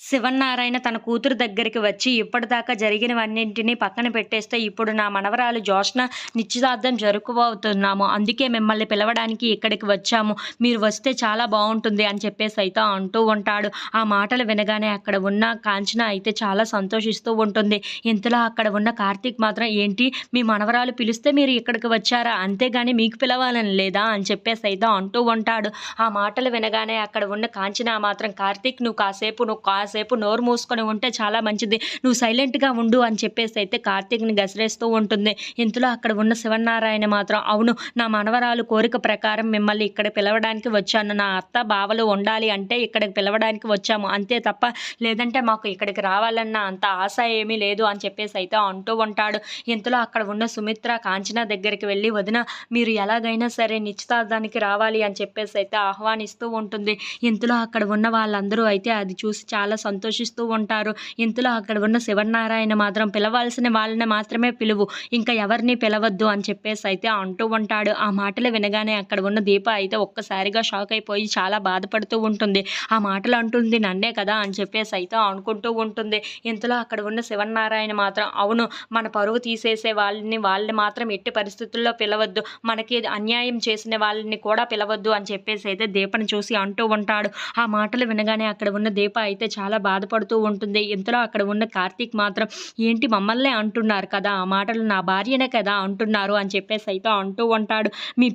శివన్నారాయణ తన కూతురు దగ్గరికి వచ్చి ఇప్పటిదాకా జరిగినవన్నింటినీ పక్కన పెట్టేస్తే ఇప్పుడు నా మనవరాలు జోష్న నిశ్చితార్థం జరుపుకోబోతున్నాము. అందుకే మిమ్మల్ని పిలవడానికి ఇక్కడికి వచ్చాము. మీరు వస్తే చాలా బావుంటుంది అని చెప్పేసి అయితే అంటూ ఉంటాడు. ఆ మాటలు వినగానే అక్కడ ఉన్న కాంచన అయితే చాలా సంతోషిస్తూ ఉంటుంది. ఇంతలో అక్కడ ఉన్న కార్తీక్ మాత్రం ఏంటి మీ మనవరాలు పిలిస్తే మీరు ఇక్కడికి వచ్చారా? అంతేగాని మీకు పిలవాలని లేదా? అని చెప్పేసి అయితే అంటూ ఉంటాడు. ఆ మాటలు వినగానే అక్కడ ఉన్న కాంచన మాత్రం కార్తీక్ నువ్వు కాసేపు నోరు మూసుకొని ఉంటే చాలా మంచిది. నువ్వు సైలెంట్‌గా ఉండు అని చెప్పేసి అయితే కార్తీక్‌ని గసిరేస్తూ ఉంటుంది. ఇంతలో అక్కడ ఉన్న శివనారాయణ మాత్రం అవును నా మనవరాలు కోరిక ప్రకారం మిమ్మల్ని ఇక్కడ పిలవడానికి వచ్చాను. నా అత్త, బావలు ఉండాలి అంటే ఇక్కడికి పిలవడానికి వచ్చాము. అంతే తప్ప లేదంటే మాకు ఇక్కడికి రావాలన్న అంత ఆశ ఏమీ లేదు అని చెప్పేసి అయితే అంటూ ఉంటాడు. ఇంతలో అక్కడ ఉన్న సుమిత్ర కాంచన దగ్గరికి వెళ్ళి వదిన మీరు ఎలాగైనా సరే నిశ్చితార్థానికి రావాలి అని చెప్పేసి అయితే ఆహ్వానిస్తూ ఉంటుంది. ఇంతలో అక్కడ ఉన్న వాళ్ళందరూ అయితే అది చూసి చాలా సంతోషిస్తూ ఉంటారు. ఇంతలో అక్కడ ఉన్న శివనారాయణ మాత్రం పిలవాల్సిన వాళ్ళని మాత్రమే పిలువు, ఇంకా ఎవరిని పిలవద్దు అని చెప్పేసి అయితే అంటూ ఉంటాడు. ఆ మాటలు వినగానే అక్కడ ఉన్న దీప అయితే ఒక్కసారిగా షాక్ అయిపోయి చాలా బాధపడుతూ ఉంటుంది. ఆ మాటలు అంటుంది నన్నే కదా అని చెప్పేసి అయితే అనుకుంటూ ఉంటుంది. ఇంతలో అక్కడ ఉన్న శివనారాయణ మాత్రం అవును మన పరువు తీసేసే వాళ్ళని మాత్రం ఎట్టి పరిస్థితుల్లో పిలవద్దు, మనకి అన్యాయం చేసిన వాళ్ళని కూడా పిలవద్దు అని చెప్పేసి అయితే దీపని చూసి అంటూ ఉంటాడు. ఆ మాటలు వినగానే అక్కడ ఉన్న దీప అయితే చాలా బాధపడుతూ ఉంటుంది. ఇంతలో అక్కడ ఉన్న కార్తీక్ మాత్రం ఏంటి మమ్మల్నే అంటున్నారు కదా, ఆ మాటలు నా భార్యనే కదా అంటున్నారు అని చెప్పేసి అయితే అంటూ ఉంటాడు. మీ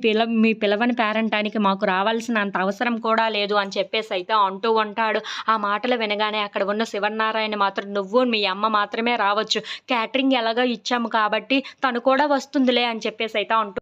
పిలవని పేరంటానికి మాకు రావాల్సిన అంత అవసరం కూడా లేదు అని చెప్పేసి అయితే అంటూ ఉంటాడు. ఆ మాటలు వినగానే అక్కడ ఉన్న శివనారాయణ మాత్రం నువ్వు మీ అమ్మ మాత్రమే రావచ్చు, క్యాటరింగ్ ఎలాగో ఇచ్చాము కాబట్టి తను కూడా వస్తుందిలే అని చెప్పేసి అయితే అంటూ